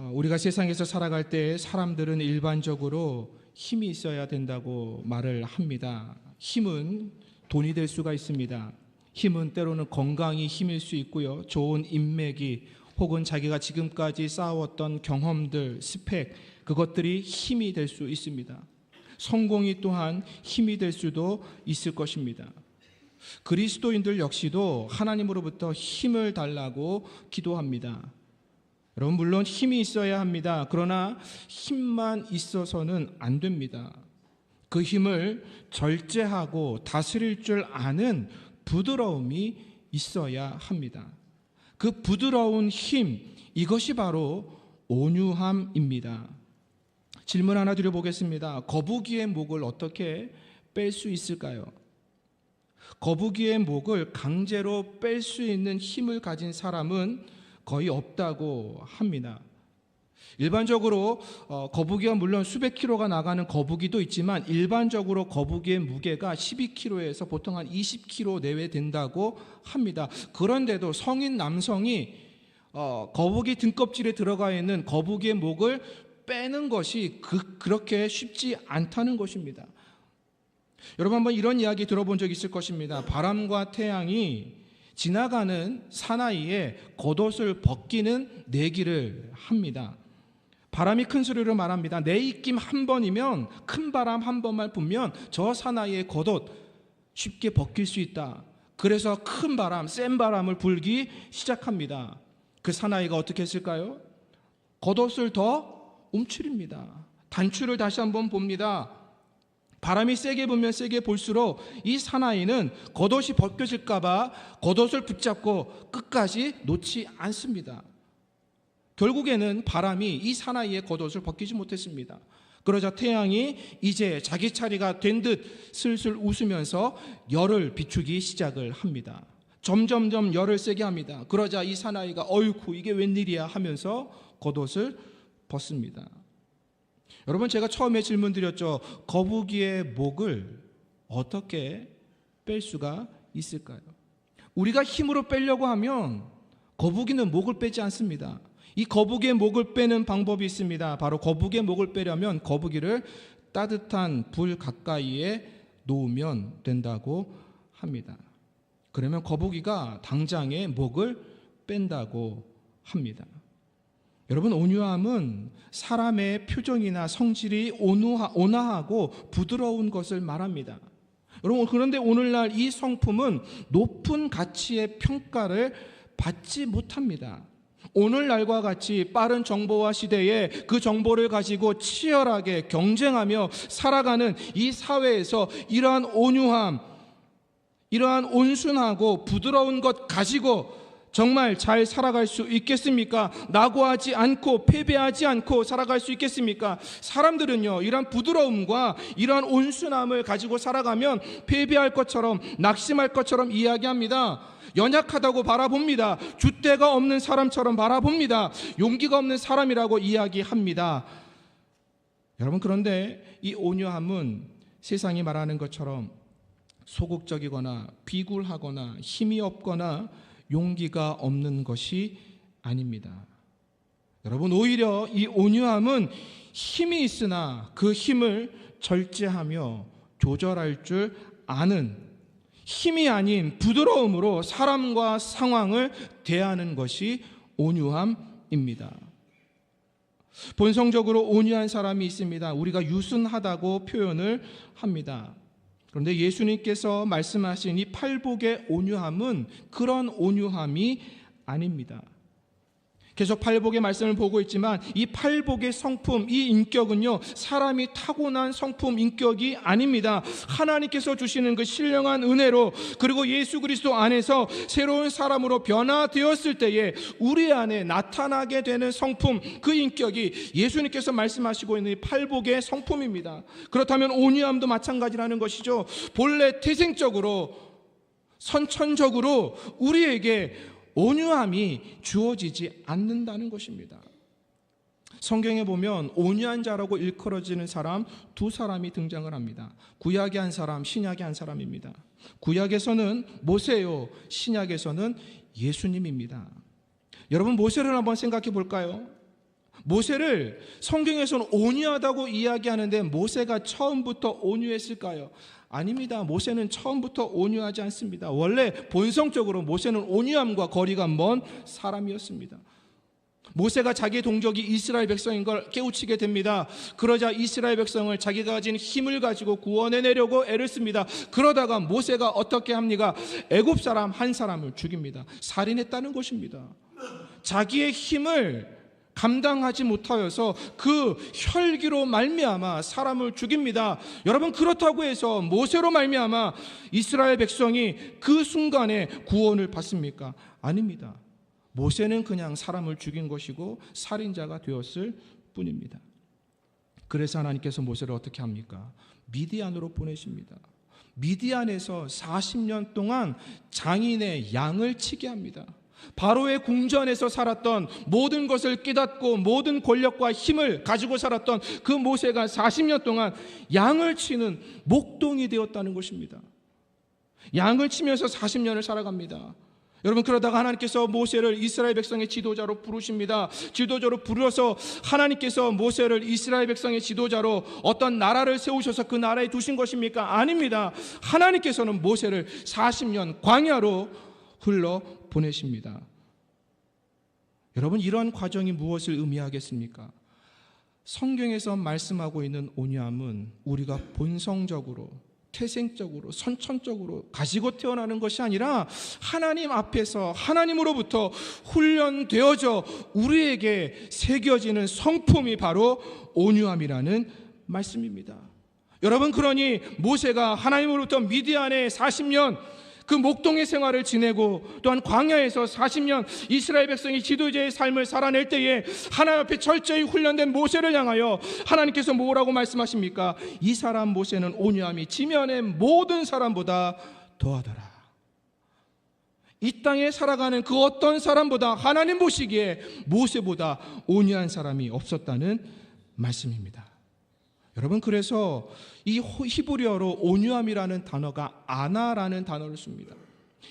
우리가 세상에서 살아갈 때 사람들은 일반적으로 힘이 있어야 된다고 말을 합니다. 힘은 돈이 될 수가 있습니다. 힘은 때로는 건강이 힘일 수 있고요. 좋은 인맥이 혹은 자기가 지금까지 쌓아왔던 경험들, 스펙, 그것들이 힘이 될 수 있습니다. 성공이 또한 힘이 될 수도 있을 것입니다. 그리스도인들 역시도 하나님으로부터 힘을 달라고 기도합니다. 여러분, 물론 힘이 있어야 합니다. 그러나 힘만 있어서는 안 됩니다. 그 힘을 절제하고 다스릴 줄 아는 부드러움이 있어야 합니다. 그 부드러운 힘, 이것이 바로 온유함입니다. 질문 하나 드려보겠습니다. 거북이의 목을 어떻게 뺄 수 있을까요? 거북이의 목을 강제로 뺄 수 있는 힘을 가진 사람은 거의 없다고 합니다. 일반적으로 거북이가 물론 수백 킬로가 나가는 거북이도 있지만 일반적으로 거북이의 무게가 12kg에서 보통 한 20kg 내외 된다고 합니다. 그런데도 성인 남성이 거북이 등껍질에 들어가 있는 거북이의 목을 빼는 것이 그렇게 쉽지 않다는 것입니다. 여러분, 한번 이런 이야기 들어본 적 있을 것입니다. 바람과 태양이 지나가는 사나이에 겉옷을 벗기는 내기를 합니다. 바람이 큰 소리로 말합니다. 내 입김 한 번이면, 큰 바람 한 번만 불면 저 사나이의 겉옷 쉽게 벗길 수 있다. 그래서 큰 바람, 센 바람을 불기 시작합니다. 그 사나이가 어떻게 했을까요? 겉옷을 더 움츠립니다. 단추를 다시 한번 봅니다. 바람이 세게 불면 세게 볼수록 이 사나이는 겉옷이 벗겨질까 봐 겉옷을 붙잡고 끝까지 놓지 않습니다. 결국에는 바람이 이 사나이의 겉옷을 벗기지 못했습니다. 그러자 태양이 이제 자기 차례가 된 듯 슬슬 웃으면서 열을 비추기 시작을 합니다. 점점점 열을 세게 합니다. 그러자 이 사나이가 어이쿠 이게 웬일이야 하면서 겉옷을 벗습니다. 여러분, 제가 처음에 질문 드렸죠. 거북이의 목을 어떻게 뺄 수가 있을까요? 우리가 힘으로 빼려고 하면 거북이는 목을 빼지 않습니다. 이 거북이의 목을 빼는 방법이 있습니다. 바로 거북이의 목을 빼려면 거북이를 따뜻한 불 가까이에 놓으면 된다고 합니다. 그러면 거북이가 당장에 목을 뺀다고 합니다. 여러분, 온유함은 사람의 표정이나 성질이 온화하고 부드러운 것을 말합니다. 여러분, 그런데 오늘날 이 성품은 높은 가치의 평가를 받지 못합니다. 오늘날과 같이 빠른 정보화 시대에 그 정보를 가지고 치열하게 경쟁하며 살아가는 이 사회에서 이러한 온유함, 이러한 온순하고 부드러운 것 가지고 정말 잘 살아갈 수 있겠습니까? 낙오하지 않고 패배하지 않고 살아갈 수 있겠습니까? 사람들은요, 이러한 부드러움과 이러한 온순함을 가지고 살아가면 패배할 것처럼, 낙심할 것처럼 이야기합니다. 연약하다고 바라봅니다. 줏대가 없는 사람처럼 바라봅니다. 용기가 없는 사람이라고 이야기합니다. 여러분, 그런데 이 온유함은 세상이 말하는 것처럼 소극적이거나 비굴하거나 힘이 없거나 용기가 없는 것이 아닙니다. 여러분, 오히려 이 온유함은 힘이 있으나 그 힘을 절제하며 조절할 줄 아는, 힘이 아닌 부드러움으로 사람과 상황을 대하는 것이 온유함입니다. 본성적으로 온유한 사람이 있습니다. 우리가 유순하다고 표현을 합니다. 그런데 예수님께서 말씀하신 이 팔복의 온유함은 그런 온유함이 아닙니다. 계속 팔복의 말씀을 보고 있지만 이 팔복의 성품, 이 인격은요, 사람이 타고난 성품, 인격이 아닙니다. 하나님께서 주시는 그 신령한 은혜로, 그리고 예수 그리스도 안에서 새로운 사람으로 변화되었을 때에 우리 안에 나타나게 되는 성품, 그 인격이 예수님께서 말씀하시고 있는 이 팔복의 성품입니다. 그렇다면 온유함도 마찬가지라는 것이죠. 본래 태생적으로, 선천적으로 우리에게 온유함이 주어지지 않는다는 것입니다. 성경에 보면 온유한 자라고 일컬어지는 사람 두 사람이 등장을 합니다. 구약의 한 사람, 신약의 한 사람입니다. 구약에서는 모세요, 신약에서는 예수님입니다. 여러분, 모세를 한번 생각해 볼까요? 모세를 성경에서는 온유하다고 이야기하는데 모세가 처음부터 온유했을까요? 아닙니다. 모세는 처음부터 온유하지 않습니다. 원래 본성적으로 모세는 온유함과 거리가 먼 사람이었습니다. 모세가 자기의 동족이 이스라엘 백성인 걸 깨우치게 됩니다. 그러자 이스라엘 백성을 자기가 가진 힘을 가지고 구원해내려고 애를 씁니다. 그러다가 모세가 어떻게 합니까? 애굽 사람 한 사람을 죽입니다. 살인했다는 것입니다. 자기의 힘을 감당하지 못하여서 그 혈기로 말미암아 사람을 죽입니다. 여러분, 그렇다고 해서 모세로 말미암아 이스라엘 백성이 그 순간에 구원을 받습니까? 아닙니다. 모세는 그냥 사람을 죽인 것이고 살인자가 되었을 뿐입니다. 그래서 하나님께서 모세를 어떻게 합니까? 미디안으로 보내십니다. 미디안에서 40년 동안 장인의 양을 치게 합니다. 바로의 궁전에서 살았던 모든 것을 깨닫고 모든 권력과 힘을 가지고 살았던 그 모세가 40년 동안 양을 치는 목동이 되었다는 것입니다. 양을 치면서 40년을 살아갑니다. 여러분, 그러다가 하나님께서 모세를 이스라엘 백성의 지도자로 부르십니다. 지도자로 부르셔서 하나님께서 모세를 이스라엘 백성의 지도자로 어떤 나라를 세우셔서 그 나라에 두신 것입니까? 아닙니다. 하나님께서는 모세를 40년 광야로 흘러 보내십니다. 여러분, 이런 과정이 무엇을 의미하겠습니까? 성경에서 말씀하고 있는 온유함은 우리가 본성적으로, 태생적으로, 선천적으로 가지고 태어나는 것이 아니라 하나님 앞에서 하나님으로부터 훈련되어져 우리에게 새겨지는 성품이 바로 온유함이라는 말씀입니다. 여러분, 그러니 모세가 하나님으로부터 미디안에 40년 그 목동의 생활을 지내고 또한 광야에서 40년 이스라엘 백성이 지도자의 삶을 살아낼 때에 하나님 앞에 철저히 훈련된 모세를 향하여 하나님께서 뭐라고 말씀하십니까? 이 사람 모세는 온유함이 지면의 모든 사람보다 더하더라. 이 땅에 살아가는 그 어떤 사람보다 하나님 보시기에 모세보다 온유한 사람이 없었다는 말씀입니다. 여러분, 그래서 이 히브리어로 온유함이라는 단어가 아나라는 단어를 씁니다.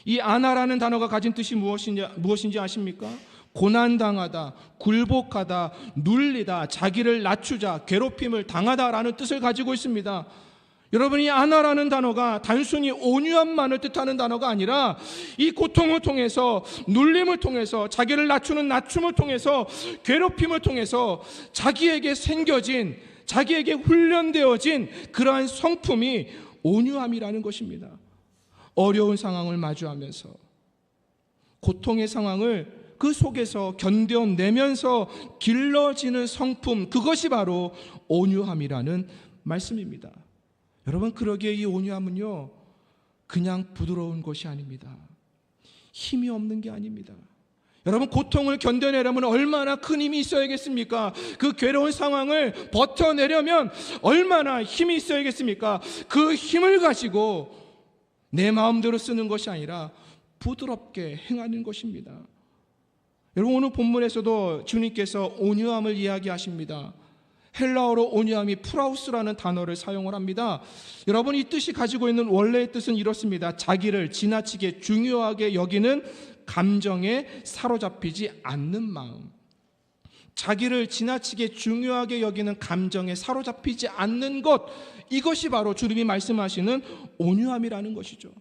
이 아나라는 단어가 가진 뜻이 무엇인지 아십니까? 고난당하다, 굴복하다, 눌리다, 자기를 낮추자, 괴롭힘을 당하다라는 뜻을 가지고 있습니다. 여러분, 이 아나라는 단어가 단순히 온유함만을 뜻하는 단어가 아니라 이 고통을 통해서, 눌림을 통해서, 자기를 낮추는 낮춤을 통해서, 괴롭힘을 통해서 자기에게 생겨진, 자기에게 훈련되어진 그러한 성품이 온유함이라는 것입니다. 어려운 상황을 마주하면서 고통의 상황을 그 속에서 견뎌내면서 길러지는 성품, 그것이 바로 온유함이라는 말씀입니다. 여러분, 그러기에 이 온유함은요, 그냥 부드러운 것이 아닙니다. 힘이 없는 게 아닙니다. 여러분, 고통을 견뎌내려면 얼마나 큰 힘이 있어야겠습니까? 그 괴로운 상황을 버텨내려면 얼마나 힘이 있어야겠습니까? 그 힘을 가지고 내 마음대로 쓰는 것이 아니라 부드럽게 행하는 것입니다. 여러분, 오늘 본문에서도 주님께서 온유함을 이야기하십니다. 헬라어로 온유함이 프라우스라는 단어를 사용을 합니다. 여러분, 이 뜻이 가지고 있는 원래의 뜻은 이렇습니다. 자기를 지나치게 중요하게 여기는 감정에 사로잡히지 않는 마음. 자기를 지나치게 중요하게 여기는 감정에 사로잡히지 않는 것, 이것이 바로 주님이 말씀하시는 온유함이라는 것이죠.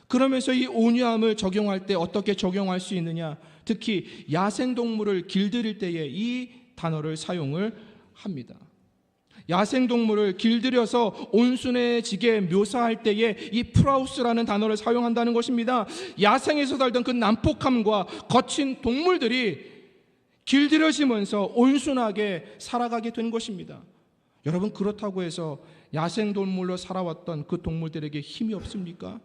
그러면서 이 온유함을 적용할 때 어떻게 적용할 수 있느냐? 특히 야생동물을 길들일 때에 이 단어를 사용을 합니다. 야생동물을 길들여서 온순해지게 묘사할 때에 이 프라우스라는 단어를 사용한다는 것입니다. 야생에서 살던 그 난폭함과 거친 동물들이 길들여지면서 온순하게 살아가게 된 것입니다. 여러분, 그렇다고 해서 야생동물로 살아왔던 그 동물들에게 힘이 없습니까?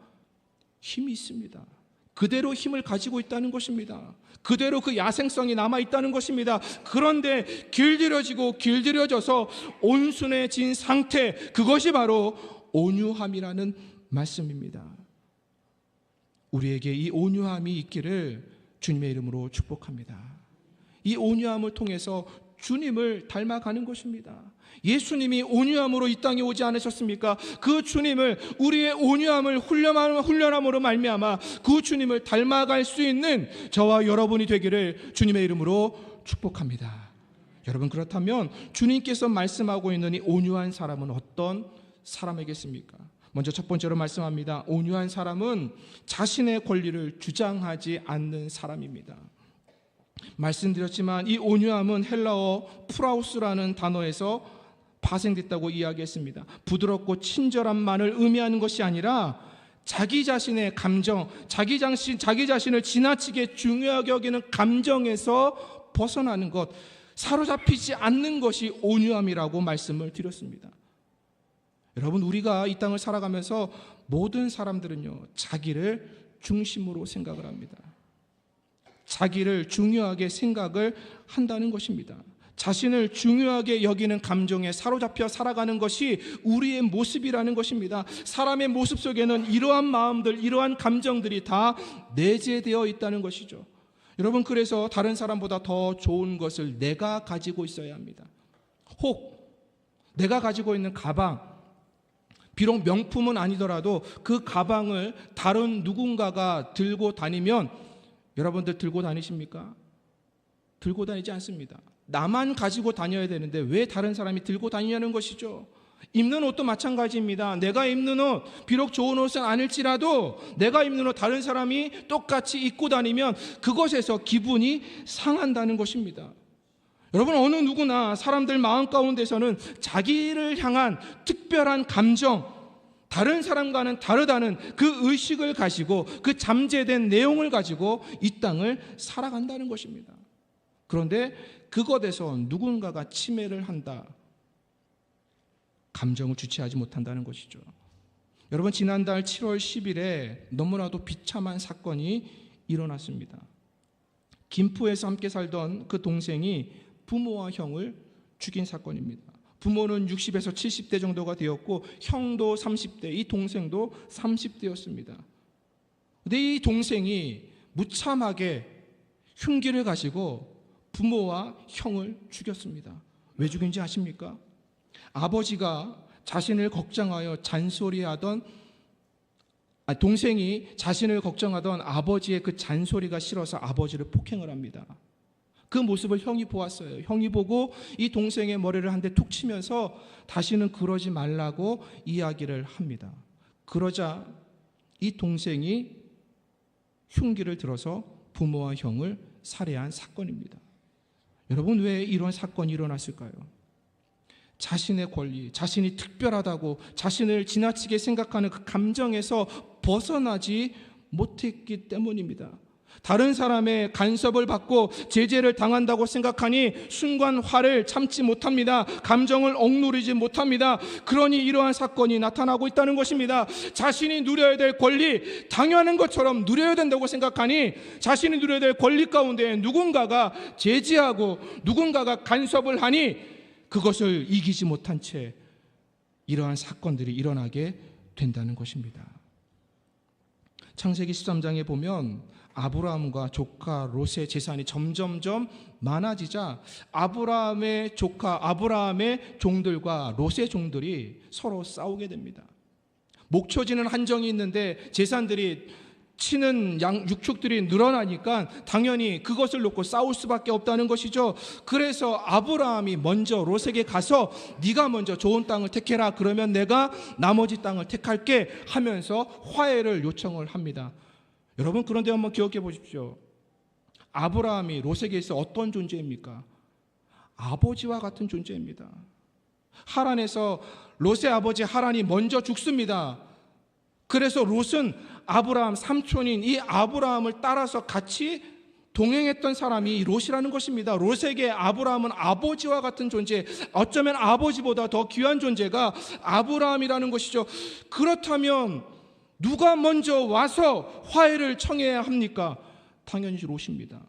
힘이 있습니다. 그대로 힘을 가지고 있다는 것입니다. 그대로 그 야생성이 남아있다는 것입니다. 그런데 길들여져서 온순해진 상태, 그것이 바로 온유함이라는 말씀입니다. 우리에게 이 온유함이 있기를 주님의 이름으로 축복합니다. 이 온유함을 통해서 주님을 닮아가는 것입니다. 예수님이 온유함으로 이 땅에 오지 않으셨습니까? 그 주님을, 우리의 온유함을 훈련함으로 말미암아 그 주님을 닮아갈 수 있는 저와 여러분이 되기를 주님의 이름으로 축복합니다. 여러분, 그렇다면 주님께서 말씀하고 있는 이 온유한 사람은 어떤 사람이겠습니까? 먼저 첫 번째로 말씀합니다. 온유한 사람은 자신의 권리를 주장하지 않는 사람입니다. 말씀드렸지만 이 온유함은 헬라어 프라우스라는 단어에서 파생됐다고 이야기했습니다. 부드럽고 친절함만을 의미하는 것이 아니라 자기 자신의 감정, 자기 자신을 지나치게 중요하게 여기는 감정에서 벗어나는 것, 사로잡히지 않는 것이 온유함이라고 말씀을 드렸습니다. 여러분, 우리가 이 땅을 살아가면서 모든 사람들은요, 자기를 중심으로 생각을 합니다. 자기를 중요하게 생각을 한다는 것입니다. 자신을 중요하게 여기는 감정에 사로잡혀 살아가는 것이 우리의 모습이라는 것입니다. 사람의 모습 속에는 이러한 마음들, 이러한 감정들이 다 내재되어 있다는 것이죠. 여러분, 그래서 다른 사람보다 더 좋은 것을 내가 가지고 있어야 합니다. 혹 내가 가지고 있는 가방, 비록 명품은 아니더라도 그 가방을 다른 누군가가 들고 다니면 여러분들 들고 다니십니까? 들고 다니지 않습니다. 나만 가지고 다녀야 되는데 왜 다른 사람이 들고 다니냐는 것이죠. 입는 옷도 마찬가지입니다. 내가 입는 옷, 비록 좋은 옷은 아닐지라도 내가 입는 옷 다른 사람이 똑같이 입고 다니면 그것에서 기분이 상한다는 것입니다. 여러분, 어느 누구나 사람들 마음 가운데서는 자기를 향한 특별한 감정, 다른 사람과는 다르다는 그 의식을 가지고 그 잠재된 내용을 가지고 이 땅을 살아간다는 것입니다. 그런데 그것에서 누군가가 침해를 한다, 감정을 주체하지 못한다는 것이죠. 여러분, 지난달 7월 10일에 너무나도 비참한 사건이 일어났습니다. 김포에서 함께 살던 그 동생이 부모와 형을 죽인 사건입니다. 부모는 60에서 70대 정도가 되었고 형도 30대, 이 동생도 30대였습니다. 근데 이 동생이 무참하게 흉기를 가지고 부모와 형을 죽였습니다. 왜 죽인지 아십니까? 아버지가 자신을 걱정하여 잔소리하던, 동생이 자신을 걱정하던 아버지의 그 잔소리가 싫어서 아버지를 폭행을 합니다. 그 모습을 형이 보았어요. 형이 보고 이 동생의 머리를 한 대 툭 치면서 다시는 그러지 말라고 이야기를 합니다. 그러자 이 동생이 흉기를 들어서 부모와 형을 살해한 사건입니다. 여러분, 왜 이런 사건이 일어났을까요? 자신의 권리, 자신이 특별하다고 자신을 지나치게 생각하는 그 감정에서 벗어나지 못했기 때문입니다. 다른 사람의 간섭을 받고 제재를 당한다고 생각하니 순간 화를 참지 못합니다. 감정을 억누르지 못합니다. 그러니 이러한 사건이 나타나고 있다는 것입니다. 자신이 누려야 될 권리, 당연한 것처럼 누려야 된다고 생각하니 자신이 누려야 될 권리 가운데 누군가가 제지하고 누군가가 간섭을 하니 그것을 이기지 못한 채 이러한 사건들이 일어나게 된다는 것입니다. 창세기 13장에 보면 아브라함과 조카 롯의 재산이 점점점 많아지자 아브라함의 조카, 아브라함의 종들과 롯의 종들이 서로 싸우게 됩니다. 목초지는 한정이 있는데 재산들이 치는 육축들이 늘어나니까 당연히 그것을 놓고 싸울 수밖에 없다는 것이죠. 그래서 아브라함이 먼저 롯에게 가서 네가 먼저 좋은 땅을 택해라, 그러면 내가 나머지 땅을 택할게 하면서 화해를 요청을 합니다. 여러분, 그런데 한번 기억해 보십시오. 아브라함이 롯에게 있어 어떤 존재입니까? 아버지와 같은 존재입니다. 하란에서 롯의 아버지 하란이 먼저 죽습니다. 그래서 롯은 아브라함 삼촌인 이 아브라함을 따라서 같이 동행했던 사람이 롯이라는 것입니다. 롯에게 아브라함은 아버지와 같은 존재, 어쩌면 아버지보다 더 귀한 존재가 아브라함이라는 것이죠. 그렇다면 누가 먼저 와서 화해를 청해야 합니까? 당연히 롯입니다.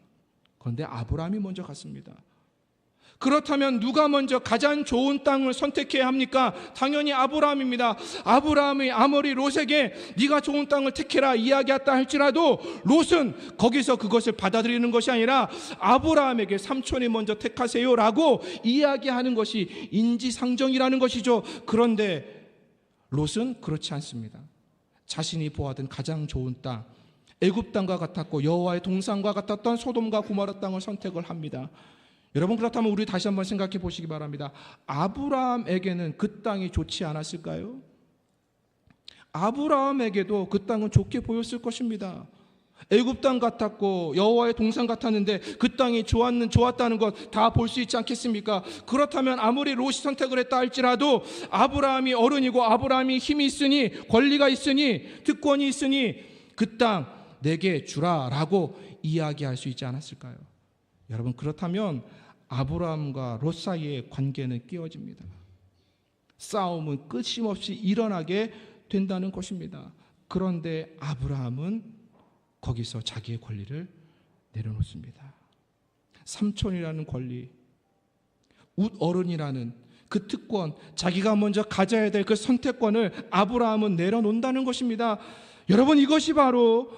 그런데 아브라함이 먼저 갔습니다. 그렇다면 누가 먼저 가장 좋은 땅을 선택해야 합니까? 당연히 아브라함입니다. 아브라함이 아무리 롯에게 네가 좋은 땅을 택해라 이야기했다 할지라도 롯은 거기서 그것을 받아들이는 것이 아니라 아브라함에게 삼촌이 먼저 택하세요라고 이야기하는 것이 인지상정이라는 것이죠. 그런데 롯은 그렇지 않습니다. 자신이 보았던 가장 좋은 땅, 애굽 땅과 같았고 여호와의 동산과 같았던 소돔과 고모라 땅을 선택을 합니다. 여러분, 그렇다면 우리 다시 한번 생각해 보시기 바랍니다. 아브라함에게는 그 땅이 좋지 않았을까요? 아브라함에게도 그 땅은 좋게 보였을 것입니다. 애굽 땅 같았고 여호와의 동산 같았는데 그 땅이 좋았다는 것 다 볼 수 있지 않겠습니까? 그렇다면 아무리 롯이 선택을 했다 할지라도 아브라함이 어른이고 아브라함이 힘이 있으니, 권리가 있으니, 특권이 있으니 그 땅 내게 주라라고 이야기할 수 있지 않았을까요? 여러분, 그렇다면 아브라함과 롯 사이의 관계는 깨어집니다. 싸움은 끊임없이 일어나게 된다는 것입니다. 그런데 아브라함은 거기서 자기의 권리를 내려놓습니다. 삼촌이라는 권리, 어른이라는 그 특권, 자기가 먼저 가져야 될 그 선택권을 아브라함은 내려놓는다는 것입니다. 여러분, 이것이 바로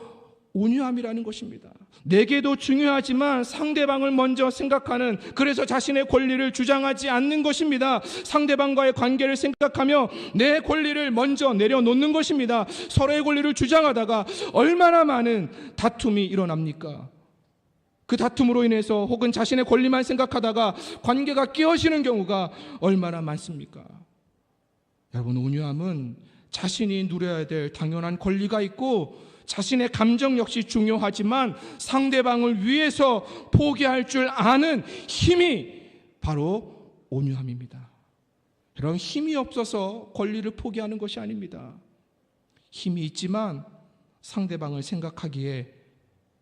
온유함이라는 것입니다. 내게도 중요하지만 상대방을 먼저 생각하는, 그래서 자신의 권리를 주장하지 않는 것입니다. 상대방과의 관계를 생각하며 내 권리를 먼저 내려놓는 것입니다. 서로의 권리를 주장하다가 얼마나 많은 다툼이 일어납니까? 그 다툼으로 인해서 혹은 자신의 권리만 생각하다가 관계가 깨어지는 경우가 얼마나 많습니까? 여러분, 온유함은 자신이 누려야 될 당연한 권리가 있고 자신의 감정 역시 중요하지만 상대방을 위해서 포기할 줄 아는 힘이 바로 온유함입니다. 여러분, 힘이 없어서 권리를 포기하는 것이 아닙니다. 힘이 있지만 상대방을 생각하기에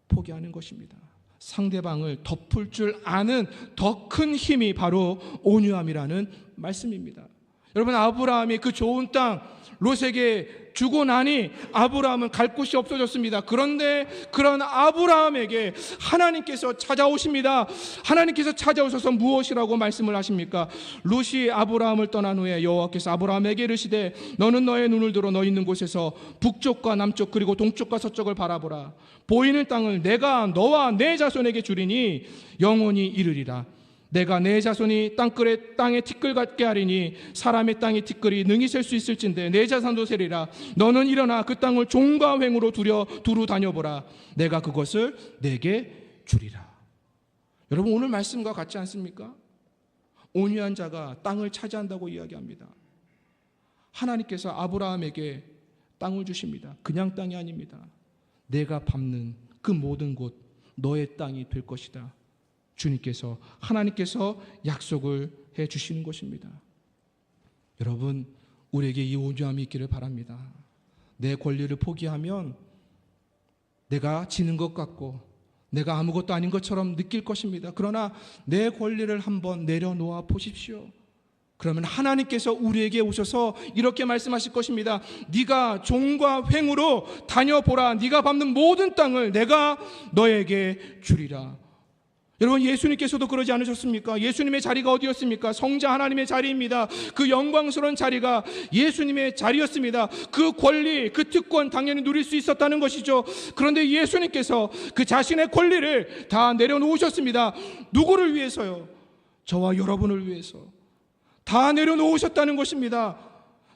포기하는 것입니다. 상대방을 덮을 줄 아는 더 큰 힘이 바로 온유함이라는 말씀입니다. 여러분, 아브라함이 그 좋은 땅 롯에게 주고 나니 아브라함은 갈 곳이 없어졌습니다. 그런데 그런 아브라함에게 하나님께서 찾아오십니다. 하나님께서 찾아오셔서 무엇이라고 말씀을 하십니까? 롯이 아브라함을 떠난 후에 여호와께서 아브라함에게 이르시되 너는 너의 눈을 들어 너 있는 곳에서 북쪽과 남쪽 그리고 동쪽과 서쪽을 바라보라. 보이는 땅을 내가 너와 내 자손에게 주리니 영원히 이르리라. 내가 내 자손이 땅의 티끌 같게 하리니 사람의 땅의 티끌이 능히 셀 수 있을진데 내 자손도 세리라. 너는 일어나 그 땅을 종과 횡으로 두루 다녀보라. 내가 그것을 내게 주리라. 여러분, 오늘 말씀과 같지 않습니까? 온유한 자가 땅을 차지한다고 이야기합니다. 하나님께서 아브라함에게 땅을 주십니다. 그냥 땅이 아닙니다. 내가 밟는 그 모든 곳 너의 땅이 될 것이다. 주님께서, 하나님께서 약속을 해 주시는 것입니다. 여러분, 우리에게 이 온유함이 있기를 바랍니다. 내 권리를 포기하면 내가 지는 것 같고 내가 아무것도 아닌 것처럼 느낄 것입니다. 그러나 내 권리를 한번 내려놓아 보십시오. 그러면 하나님께서 우리에게 오셔서 이렇게 말씀하실 것입니다. 네가 종과 횡으로 다녀보라. 네가 밟는 모든 땅을 내가 너에게 주리라. 여러분, 예수님께서도 그러지 않으셨습니까? 예수님의 자리가 어디였습니까? 성자 하나님의 자리입니다. 그 영광스러운 자리가 예수님의 자리였습니다. 그 권리, 그 특권 당연히 누릴 수 있었다는 것이죠. 그런데 예수님께서 그 자신의 권리를 다 내려놓으셨습니다. 누구를 위해서요? 저와 여러분을 위해서 다 내려놓으셨다는 것입니다.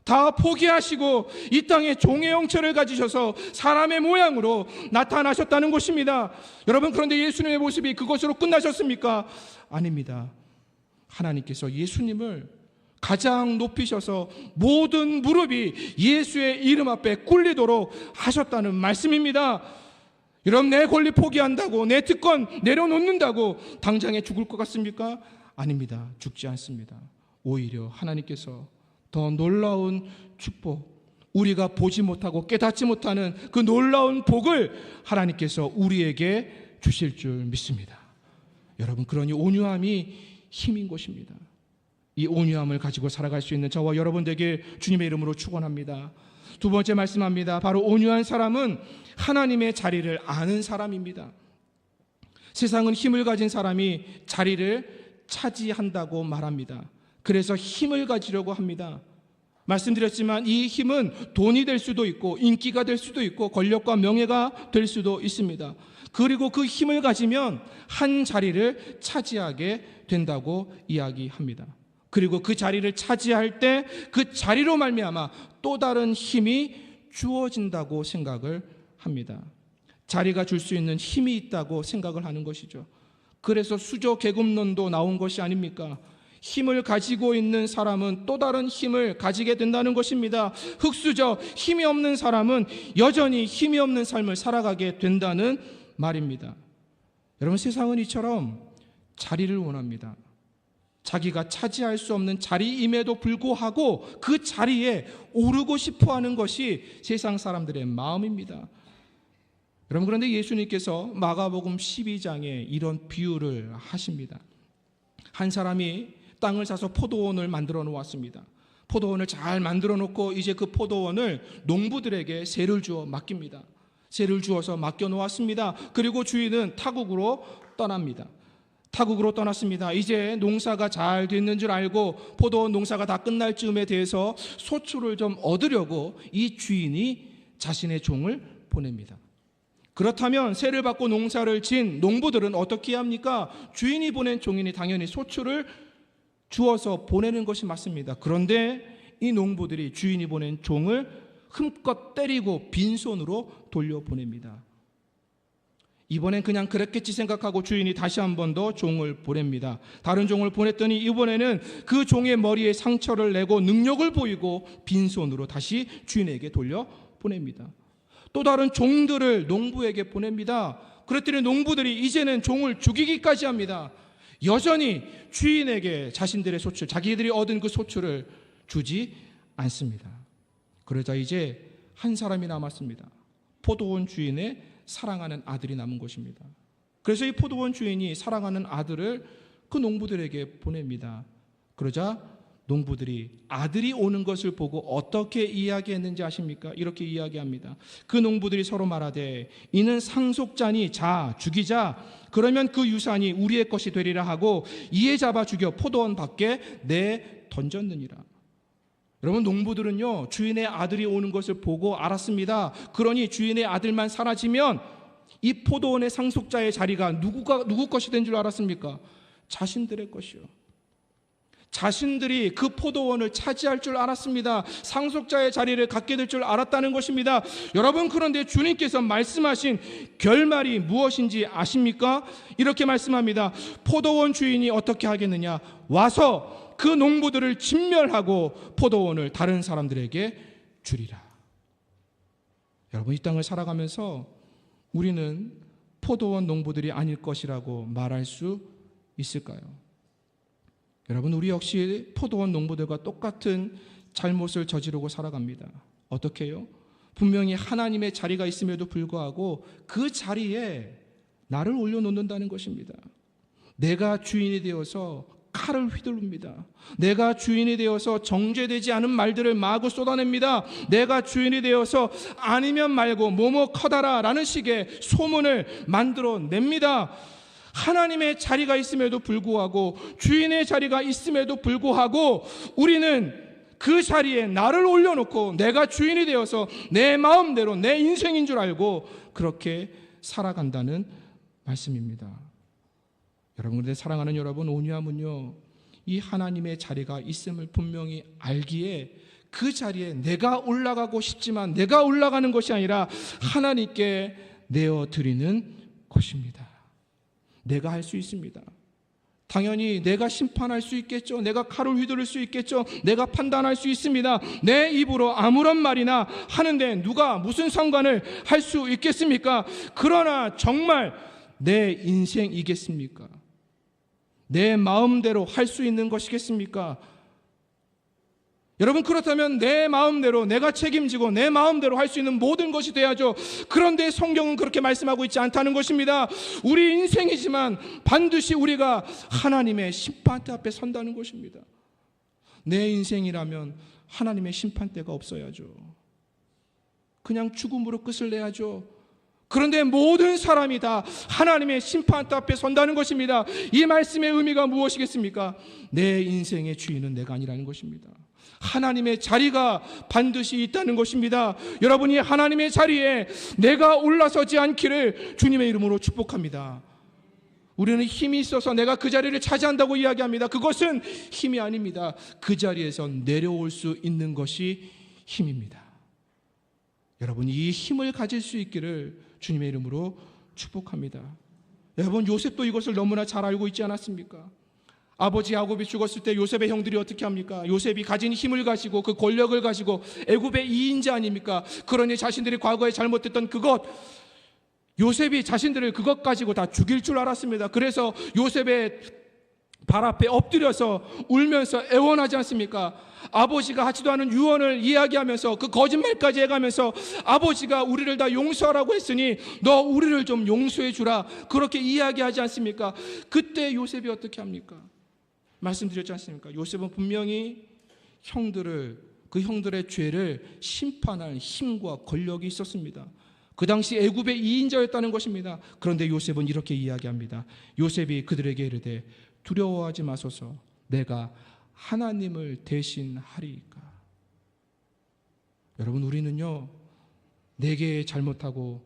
다 포기하시고 이 땅에 종의 형체를 가지셔서 사람의 모양으로 나타나셨다는 것입니다. 여러분, 그런데 예수님의 모습이 그것으로 끝나셨습니까? 아닙니다. 하나님께서 예수님을 가장 높이셔서 모든 무릎이 예수의 이름 앞에 꿇리도록 하셨다는 말씀입니다. 여러분, 내 권리 포기한다고, 내 특권 내려놓는다고 당장에 죽을 것 같습니까? 아닙니다. 죽지 않습니다. 오히려 하나님께서 더 놀라운 축복, 우리가 보지 못하고 깨닫지 못하는 그 놀라운 복을 하나님께서 우리에게 주실 줄 믿습니다. 여러분, 그러니 온유함이 힘인 것입니다. 이 온유함을 가지고 살아갈 수 있는 저와 여러분들에게 주님의 이름으로 축원합니다. 두 번째 말씀합니다. 바로 온유한 사람은 하나님의 자리를 아는 사람입니다. 세상은 힘을 가진 사람이 자리를 차지한다고 말합니다. 그래서 힘을 가지려고 합니다. 말씀드렸지만 이 힘은 돈이 될 수도 있고 인기가 될 수도 있고 권력과 명예가 될 수도 있습니다. 그리고 그 힘을 가지면 한 자리를 차지하게 된다고 이야기합니다. 그리고 그 자리를 차지할 때 그 자리로 말미암아 또 다른 힘이 주어진다고 생각을 합니다. 자리가 줄 수 있는 힘이 있다고 생각을 하는 것이죠. 그래서 수저 계급론도 나온 것이 아닙니까? 힘을 가지고 있는 사람은 또 다른 힘을 가지게 된다는 것입니다. 흙수저, 힘이 없는 사람은 여전히 힘이 없는 삶을 살아가게 된다는 말입니다. 여러분, 세상은 이처럼 자리를 원합니다. 자기가 차지할 수 없는 자리임에도 불구하고 그 자리에 오르고 싶어 하는 것이 세상 사람들의 마음입니다. 여러분, 그런데 예수님께서 마가복음 12장에 이런 비유를 하십니다. 한 사람이 땅을 사서 포도원을 만들어 놓았습니다. 포도원을 잘 만들어 놓고 이제 그 포도원을 농부들에게 세를 주어 맡깁니다. 세를 주어서 맡겨 놓았습니다. 그리고 주인은 타국으로 떠납니다. 타국으로 떠났습니다. 이제 농사가 잘 됐는 줄 알고 포도원 농사가 다 끝날 즈음에 대해서 소출을 좀 얻으려고 이 주인이 자신의 종을 보냅니다. 그렇다면 세를 받고 농사를 진 농부들은 어떻게 합니까? 주인이 보낸 종인이 당연히 소출을 주어서 보내는 것이 맞습니다. 그런데 이 농부들이 주인이 보낸 종을 흠껏 때리고 빈손으로 돌려보냅니다. 이번엔 그냥 그랬겠지 생각하고 주인이 다시 한 번 더 종을 보냅니다. 다른 종을 보냈더니 이번에는 그 종의 머리에 상처를 내고 능력을 보이고 빈손으로 다시 주인에게 돌려보냅니다. 또 다른 종들을 농부에게 보냅니다. 그랬더니 농부들이 이제는 종을 죽이기까지 합니다. 여전히 주인에게 자신들의 소출, 자기들이 얻은 그 소출을 주지 않습니다. 그러자 이제 한 사람이 남았습니다. 포도원 주인의 사랑하는 아들이 남은 것입니다. 그래서 이 포도원 주인이 사랑하는 아들을 그 농부들에게 보냅니다. 그러자 농부들이 아들이 오는 것을 보고 어떻게 이야기했는지 아십니까? 이렇게 이야기합니다. 그 농부들이 서로 말하되 이는 상속자니 자 죽이자. 그러면 그 유산이 우리의 것이 되리라 하고 이에 잡아 죽여 포도원 밖에 내 던졌느니라. 여러분, 농부들은요 주인의 아들이 오는 것을 보고 알았습니다. 그러니 주인의 아들만 사라지면 이 포도원의 상속자의 자리가 누구 것이 된 줄 알았습니까? 자신들의 것이요. 자신들이 그 포도원을 차지할 줄 알았습니다. 상속자의 자리를 갖게 될 줄 알았다는 것입니다. 여러분, 그런데 주님께서 말씀하신 결말이 무엇인지 아십니까? 이렇게 말씀합니다. 포도원 주인이 어떻게 하겠느냐? 와서 그 농부들을 진멸하고 포도원을 다른 사람들에게 주리라. 여러분, 이 땅을 살아가면서 우리는 포도원 농부들이 아닐 것이라고 말할 수 있을까요? 여러분, 우리 역시 포도원 농부들과 똑같은 잘못을 저지르고 살아갑니다. 어떻게 해요? 분명히 하나님의 자리가 있음에도 불구하고 그 자리에 나를 올려놓는다는 것입니다. 내가 주인이 되어서 칼을 휘두릅니다. 내가 주인이 되어서 정죄되지 않은 말들을 마구 쏟아냅니다. 내가 주인이 되어서 아니면 말고 뭐뭐 커다라 라는 식의 소문을 만들어냅니다. 하나님의 자리가 있음에도 불구하고 주인의 자리가 있음에도 불구하고 우리는 그 자리에 나를 올려놓고 내가 주인이 되어서 내 마음대로 내 인생인 줄 알고 그렇게 살아간다는 말씀입니다. 여러분, 그런데 사랑하는 여러분, 온유함은요 이 하나님의 자리가 있음을 분명히 알기에 그 자리에 내가 올라가고 싶지만 내가 올라가는 것이 아니라 하나님께 내어드리는 것입니다. 내가 할 수 있습니다. 당연히 내가 심판할 수 있겠죠. 내가 칼을 휘두를 수 있겠죠. 내가 판단할 수 있습니다. 내 입으로 아무런 말이나 하는데 누가 무슨 상관을 할 수 있겠습니까? 그러나 정말 내 인생이겠습니까? 내 마음대로 할 수 있는 것이겠습니까? 여러분, 그렇다면 내 마음대로 내가 책임지고 내 마음대로 할 수 있는 모든 것이 돼야죠. 그런데 성경은 그렇게 말씀하고 있지 않다는 것입니다. 우리 인생이지만 반드시 우리가 하나님의 심판대 앞에 선다는 것입니다. 내 인생이라면 하나님의 심판대가 없어야죠. 그냥 죽음으로 끝을 내야죠. 그런데 모든 사람이 다 하나님의 심판대 앞에 선다는 것입니다. 이 말씀의 의미가 무엇이겠습니까? 내 인생의 주인은 내가 아니라는 것입니다. 하나님의 자리가 반드시 있다는 것입니다. 여러분이 하나님의 자리에 내가 올라서지 않기를 주님의 이름으로 축복합니다. 우리는 힘이 있어서 내가 그 자리를 차지한다고 이야기합니다. 그것은 힘이 아닙니다. 그 자리에서 내려올 수 있는 것이 힘입니다. 여러분, 이 힘을 가질 수 있기를 주님의 이름으로 축복합니다. 여러분, 요셉도 이것을 너무나 잘 알고 있지 않았습니까? 아버지 야곱이 죽었을 때 요셉의 형들이 어떻게 합니까? 요셉이 가진 힘을 가지고 그 권력을 가지고 애굽의 이인자 아닙니까? 그러니 자신들이 과거에 잘못했던 그것, 요셉이 자신들을 그것 가지고 다 죽일 줄 알았습니다. 그래서 요셉의 발 앞에 엎드려서 울면서 애원하지 않습니까? 아버지가 하지도 않은 유언을 이야기하면서 그 거짓말까지 해가면서 아버지가 우리를 다 용서하라고 했으니 너 우리를 좀 용서해 주라, 그렇게 이야기하지 않습니까? 그때 요셉이 어떻게 합니까? 말씀드렸지 않습니까? 요셉은 분명히 그 형들의 죄를 심판할 힘과 권력이 있었습니다. 그 당시 애굽의 2인자였다는 것입니다. 그런데 요셉은 이렇게 이야기합니다. 요셉이 그들에게 이르되 두려워하지 마소서, 내가 하나님을 대신하리이까. 여러분, 우리는요, 내게 잘못하고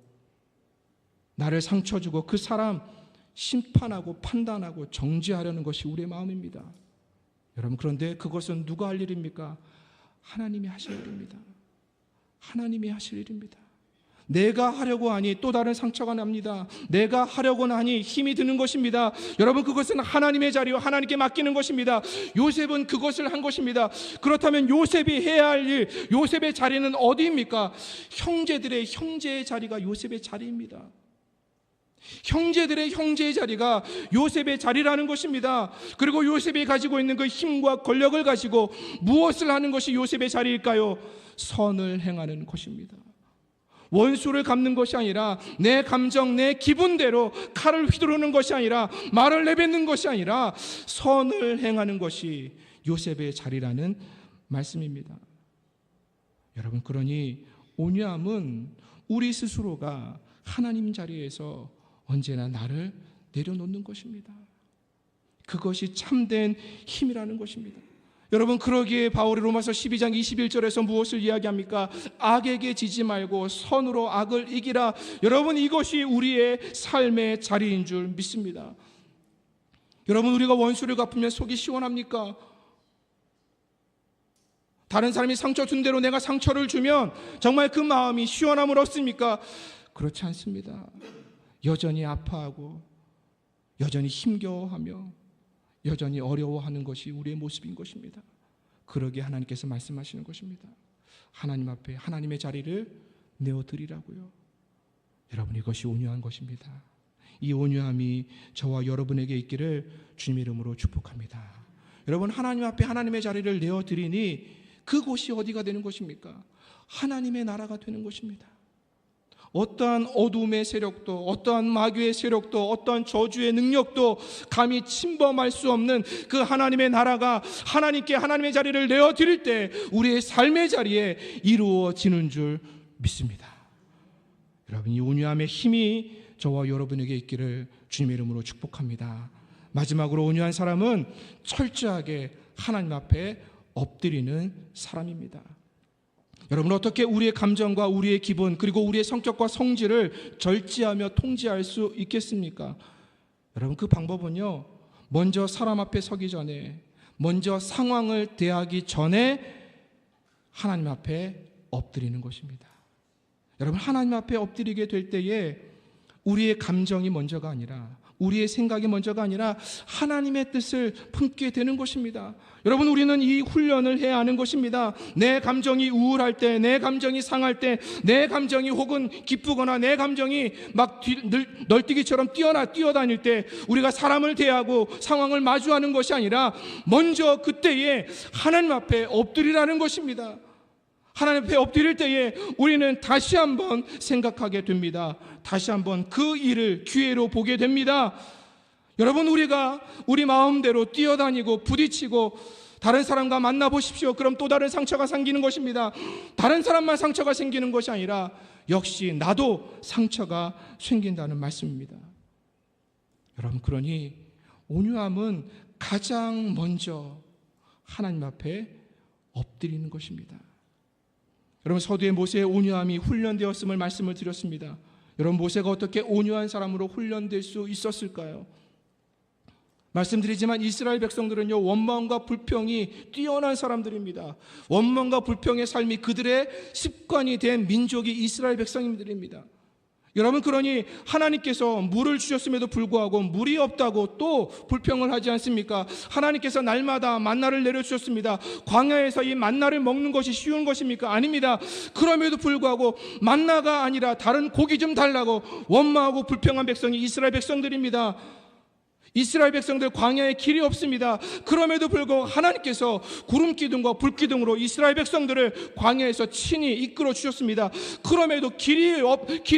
나를 상처 주고 그 사람 심판하고 판단하고 정죄하려는 것이 우리의 마음입니다. 여러분, 그런데 그것은 누가 할 일입니까? 하나님이 하실 일입니다. 하나님이 하실 일입니다. 내가 하려고 하니 또 다른 상처가 납니다. 내가 하려고 하니 힘이 드는 것입니다. 여러분, 그것은 하나님의 자리와 하나님께 맡기는 것입니다. 요셉은 그것을 한 것입니다. 그렇다면 요셉이 해야 할 일, 요셉의 자리는 어디입니까? 형제들의 형제의 자리가 요셉의 자리입니다. 형제들의 형제의 자리가 요셉의 자리라는 것입니다. 그리고 요셉이 가지고 있는 그 힘과 권력을 가지고 무엇을 하는 것이 요셉의 자리일까요? 선을 행하는 것입니다. 원수를 갚는 것이 아니라 내 감정, 내 기분대로 칼을 휘두르는 것이 아니라 말을 내뱉는 것이 아니라 선을 행하는 것이 요셉의 자리라는 말씀입니다. 여러분, 그러니 온유함은 우리 스스로가 하나님 자리에서 언제나 나를 내려놓는 것입니다. 그것이 참된 힘이라는 것입니다. 여러분, 그러기에 바울이 로마서 12장 21절에서 무엇을 이야기합니까? 악에게 지지 말고 선으로 악을 이기라. 여러분, 이것이 우리의 삶의 자리인 줄 믿습니다. 여러분, 우리가 원수를 갚으면 속이 시원합니까? 다른 사람이 상처 준 대로 내가 상처를 주면 정말 그 마음이 시원함을 얻습니까? 그렇지 않습니다. 여전히 아파하고 여전히 힘겨워하며 여전히 어려워하는 것이 우리의 모습인 것입니다. 그러기에 하나님께서 말씀하시는 것입니다. 하나님 앞에 하나님의 자리를 내어드리라고요. 여러분, 이것이 온유한 것입니다. 이 온유함이 저와 여러분에게 있기를 주님의 이름으로 축복합니다. 여러분, 하나님 앞에 하나님의 자리를 내어드리니 그곳이 어디가 되는 것입니까? 하나님의 나라가 되는 것입니다. 어떠한 어둠의 세력도, 어떠한 마귀의 세력도, 어떠한 저주의 능력도 감히 침범할 수 없는 그 하나님의 나라가 하나님께 하나님의 자리를 내어드릴 때 우리의 삶의 자리에 이루어지는 줄 믿습니다. 여러분, 이 온유함의 힘이 저와 여러분에게 있기를 주님의 이름으로 축복합니다. 마지막으로, 온유한 사람은 철저하게 하나님 앞에 엎드리는 사람입니다. 여러분, 어떻게 우리의 감정과 우리의 기분 그리고 우리의 성격과 성질을 절제하며 통제할 수 있겠습니까? 여러분, 그 방법은요, 먼저 사람 앞에 서기 전에, 먼저 상황을 대하기 전에 하나님 앞에 엎드리는 것입니다. 여러분, 하나님 앞에 엎드리게 될 때에 우리의 감정이 먼저가 아니라, 우리의 생각이 먼저가 아니라 하나님의 뜻을 품게 되는 것입니다. 여러분, 우리는 이 훈련을 해야 하는 것입니다. 내 감정이 우울할 때, 내 감정이 상할 때, 내 감정이 혹은 기쁘거나 내 감정이 막 널뛰기처럼 뛰어다닐 때 우리가 사람을 대하고 상황을 마주하는 것이 아니라 먼저 그때에 하나님 앞에 엎드리라는 것입니다. 하나님 앞에 엎드릴 때에 우리는 다시 한번 생각하게 됩니다. 다시 한번 그 일을 기회로 보게 됩니다. 여러분, 우리가 우리 마음대로 뛰어다니고 부딪히고 다른 사람과 만나보십시오. 그럼 또 다른 상처가 생기는 것입니다. 다른 사람만 상처가 생기는 것이 아니라 역시 나도 상처가 생긴다는 말씀입니다. 여러분, 그러니 온유함은 가장 먼저 하나님 앞에 엎드리는 것입니다. 여러분, 서두에 모세의 온유함이 훈련되었음을 말씀을 드렸습니다. 여러분, 모세가 어떻게 온유한 사람으로 훈련될 수 있었을까요? 말씀드리지만 이스라엘 백성들은요, 원망과 불평이 뛰어난 사람들입니다. 원망과 불평의 삶이 그들의 습관이 된 민족이 이스라엘 백성들입니다. 여러분, 그러니 하나님께서 물을 주셨음에도 불구하고 물이 없다고 또 불평을 하지 않습니까? 하나님께서 날마다 만나를 내려주셨습니다. 광야에서 이 만나를 먹는 것이 쉬운 것입니까? 아닙니다. 그럼에도 불구하고 만나가 아니라 다른 고기 좀 달라고 원망하고 불평한 백성이 이스라엘 백성들입니다. 이스라엘 백성들 광야에 길이 없습니다. 그럼에도 불구하고 하나님께서 구름 기둥과 불 기둥으로 이스라엘 백성들을 광야에서 친히 이끌어 주셨습니다. 그럼에도 길이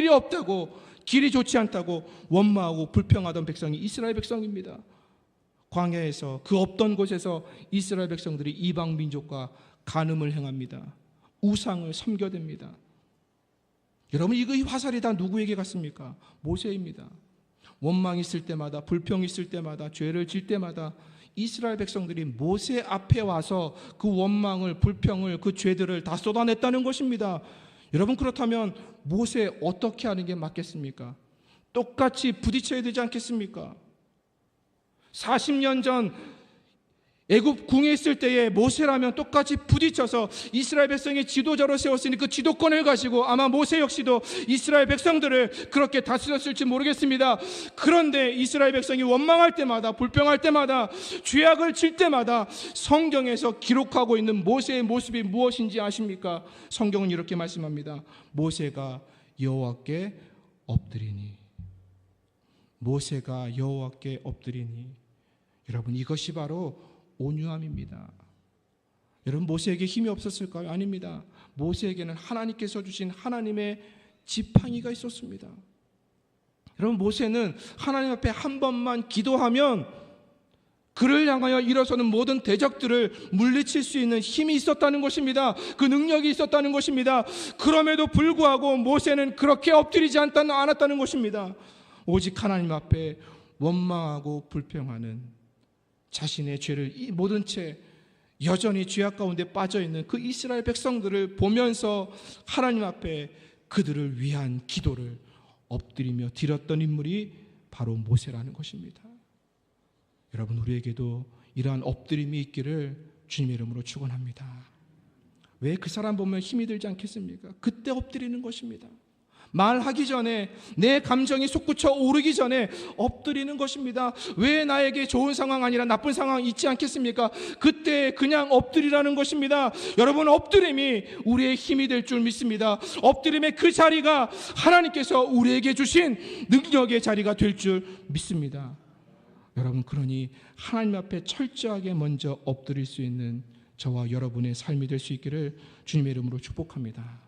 없다고, 길이 좋지 않다고 원망하고 불평하던 백성이 이스라엘 백성입니다. 광야에서, 그 없던 곳에서 이스라엘 백성들이 이방 민족과 간음을 행합니다. 우상을 섬겨댑니다. 여러분, 이 화살이 다 누구에게 갔습니까? 모세입니다. 원망이 있을 때마다, 불평이 있을 때마다, 죄를 질 때마다 이스라엘 백성들이 모세 앞에 와서 그 원망을, 불평을, 그 죄들을 다 쏟아냈다는 것입니다. 여러분, 그렇다면 모세 어떻게 하는 게 맞겠습니까? 똑같이 부딪혀야 되지 않겠습니까? 40년 전 애굽 궁에 있을 때에 모세라면 똑같이 부딪혀서 이스라엘 백성의 지도자로 세웠으니 그 지도권을 가지고 아마 모세 역시도 이스라엘 백성들을 그렇게 다스렸을지 모르겠습니다. 그런데 이스라엘 백성이 원망할 때마다, 불평할 때마다, 죄악을 질 때마다 성경에서 기록하고 있는 모세의 모습이 무엇인지 아십니까? 성경은 이렇게 말씀합니다. 모세가 여호와께 엎드리니. 모세가 여호와께 엎드리니. 여러분, 이것이 바로 온유함입니다. 여러분, 모세에게 힘이 없었을까요? 아닙니다. 모세에게는 하나님께서 주신 하나님의 지팡이가 있었습니다. 여러분, 모세는 하나님 앞에 한 번만 기도하면 그를 향하여 일어서는 모든 대적들을 물리칠 수 있는 힘이 있었다는 것입니다. 그 능력이 있었다는 것입니다. 그럼에도 불구하고 모세는 그렇게 엎드리지 않았다는 것입니다. 오직 하나님 앞에 원망하고 불평하는, 자신의 죄를 모든 채 여전히 죄악 가운데 빠져있는 그 이스라엘 백성들을 보면서 하나님 앞에 그들을 위한 기도를 엎드리며 드렸던 인물이 바로 모세라는 것입니다. 여러분, 우리에게도 이러한 엎드림이 있기를 주님의 이름으로 축원합니다. 왜 그 사람 보면 힘이 들지 않겠습니까? 그때 엎드리는 것입니다. 말하기 전에, 내 감정이 솟구쳐 오르기 전에 엎드리는 것입니다. 왜 나에게 좋은 상황 아니라 나쁜 상황이 있지 않겠습니까? 그때 그냥 엎드리라는 것입니다. 여러분, 엎드림이 우리의 힘이 될 줄 믿습니다. 엎드림의 그 자리가 하나님께서 우리에게 주신 능력의 자리가 될 줄 믿습니다. 여러분, 그러니 하나님 앞에 철저하게 먼저 엎드릴 수 있는 저와 여러분의 삶이 될 수 있기를 주님의 이름으로 축복합니다.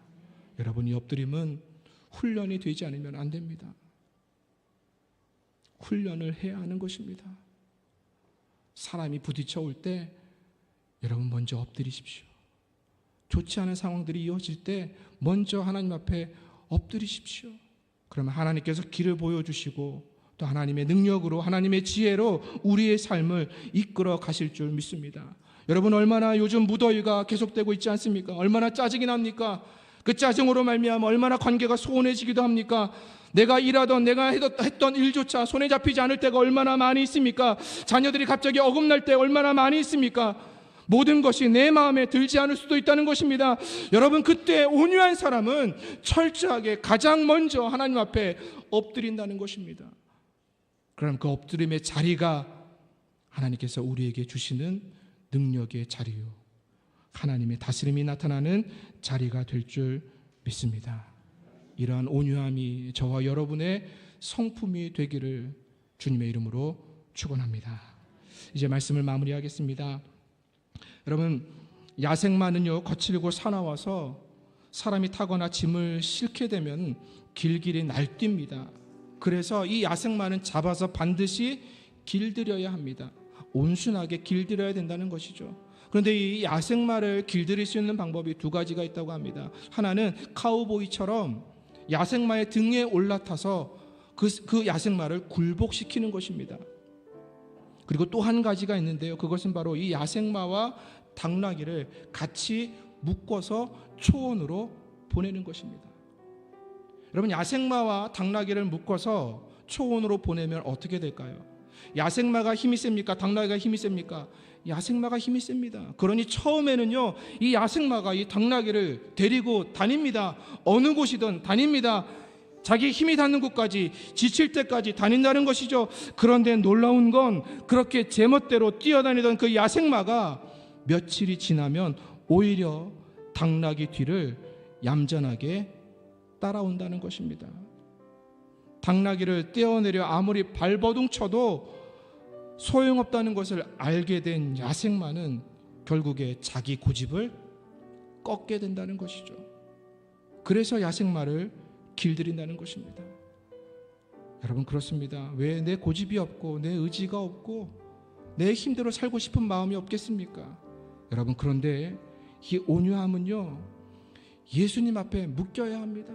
여러분, 이 엎드림은 훈련이 되지 않으면 안 됩니다. 훈련을 해야 하는 것입니다. 사람이 부딪혀 올 때 여러분 먼저 엎드리십시오. 좋지 않은 상황들이 이어질 때 먼저 하나님 앞에 엎드리십시오. 그러면 하나님께서 길을 보여주시고 또 하나님의 능력으로, 하나님의 지혜로 우리의 삶을 이끌어 가실 줄 믿습니다. 여러분, 얼마나 요즘 무더위가 계속되고 있지 않습니까? 얼마나 짜증이 납니까? 그 짜증으로 말미암아 얼마나 관계가 소원해지기도 합니까? 내가 일하던, 내가 했던 일조차 손에 잡히지 않을 때가 얼마나 많이 있습니까? 자녀들이 갑자기 어긋날 때 얼마나 많이 있습니까? 모든 것이 내 마음에 들지 않을 수도 있다는 것입니다. 여러분, 그때 온유한 사람은 철저하게 가장 먼저 하나님 앞에 엎드린다는 것입니다. 그럼 그 엎드림의 자리가 하나님께서 우리에게 주시는 능력의 자리요, 하나님의 다스림이 나타나는 자리가 될 줄 믿습니다. 이러한 온유함이 저와 여러분의 성품이 되기를 주님의 이름으로 축원합니다. 이제 말씀을 마무리하겠습니다. 여러분, 야생마는요, 거칠고 사나워서 사람이 타거나 짐을 싣게 되면 길길이 날뜁니다. 그래서 이 야생마는 잡아서 반드시 길들여야 합니다. 온순하게 길들여야 된다는 것이죠. 그런데 이 야생마를 길들일 수 있는 방법이 두 가지가 있다고 합니다. 하나는 카우보이처럼 야생마의 등에 올라타서 그 야생마를 굴복시키는 것입니다. 그리고 또 한 가지가 있는데요. 그것은 바로 이 야생마와 당나귀를 같이 묶어서 초원으로 보내는 것입니다. 여러분, 야생마와 당나귀를 묶어서 초원으로 보내면 어떻게 될까요? 야생마가 힘이 셉니까? 당나귀가 힘이 셉니까? 야생마가 힘이 셉니다. 그러니 처음에는요, 이 야생마가 이 당나귀를 데리고 다닙니다. 어느 곳이든 다닙니다. 자기 힘이 닿는 곳까지, 지칠 때까지 다닌다는 것이죠. 그런데 놀라운 건 그렇게 제멋대로 뛰어다니던 그 야생마가 며칠이 지나면 오히려 당나귀 뒤를 얌전하게 따라온다는 것입니다. 당나귀를 떼어내려 아무리 발버둥 쳐도 소용없다는 것을 알게 된 야생마는 결국에 자기 고집을 꺾게 된다는 것이죠. 그래서 야생마를 길들인다는 것입니다. 여러분, 그렇습니다. 왜 내 고집이 없고 내 의지가 없고 내 힘대로 살고 싶은 마음이 없겠습니까? 여러분, 그런데 이 온유함은요, 예수님 앞에 묶여야 합니다.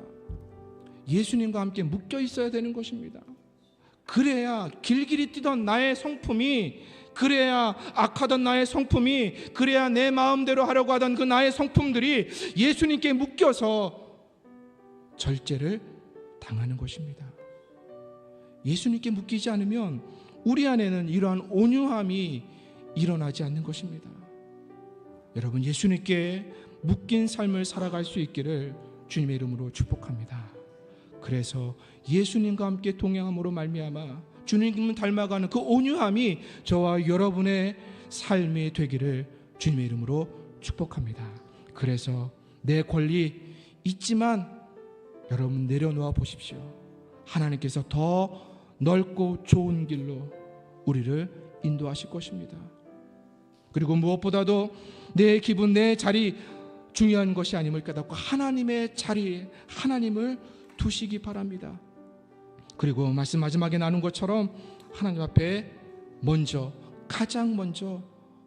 예수님과 함께 묶여 있어야 되는 것입니다. 그래야 길길이 뛰던 나의 성품이, 그래야 악하던 나의 성품이, 그래야 내 마음대로 하려고 하던 그 나의 성품들이 예수님께 묶여서 절제를 당하는 것입니다. 예수님께 묶이지 않으면 우리 안에는 이러한 온유함이 일어나지 않는 것입니다. 여러분, 예수님께 묶인 삶을 살아갈 수 있기를 주님의 이름으로 축복합니다. 그래서 예수님과 함께 동행함으로 말미암아 주님을 닮아가는 그 온유함이 저와 여러분의 삶이 되기를 주님의 이름으로 축복합니다. 그래서 내 권리 있지만 여러분, 내려놓아 보십시오. 하나님께서 더 넓고 좋은 길로 우리를 인도하실 것입니다. 그리고 무엇보다도 내 기분, 내 자리 중요한 것이 아님을 깨닫고 하나님의 자리에 하나님을 두시기 바랍니다. 그리고 말씀 마지막에 나눈 것처럼 하나님 앞에 가장 먼저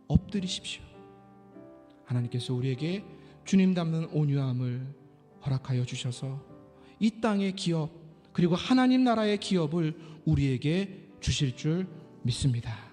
엎드리십시오. 하나님께서 우리에게 주님 닮는 온유함을 허락하여 주셔서 이 땅의 기업, 그리고 하나님 나라의 기업을 우리에게 주실 줄 믿습니다.